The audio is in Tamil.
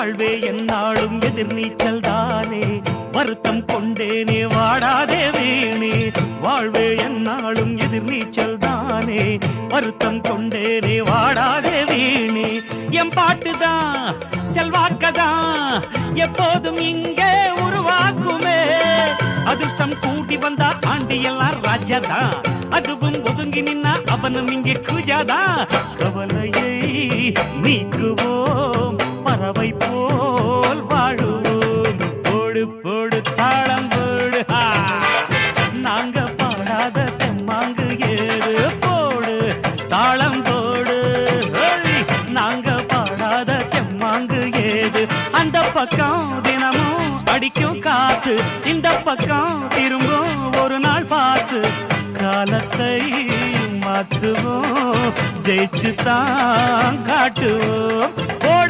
வாழ்வே என்னாலும் எதிர்நீச்சல் தானே வருத்தம் கொண்டேனே வாடாதே வீணே வாழ்வே என்னாலும் எதிர்நீச்சல் தானே வருத்தம் கொண்டேனே வாடாதே வீணே என் பாட்டுதான் செல்வாக்கதான் எப்போதும் இங்கே உருவாக்குமே அதிர்ஷ்டம் கூட்டி வந்தா ஆண்டி எல்லாம் ராஜாதான் அதுவும் ஒதுங்கி நின்னா அவனும் இங்கே குஜாதான் கவலையை நீக்குவோம் பறவை போல் வாழுவோம் போடு போடு தாளம் போடு நாங்க பாடாத தெம்மாங்கு ஏது போடு தாளம் போடு நாங்க பாடாத தெம்மாங்கு ஏது அந்த பக்கம் தினமும் அடிக்கும் காத்து இந்த பக்கம் திரும்பும் ஒரு நாள் பார்த்து காலத்தை மாற்றுவோம் ஜெயிச்சு தான் காட்டுவோம்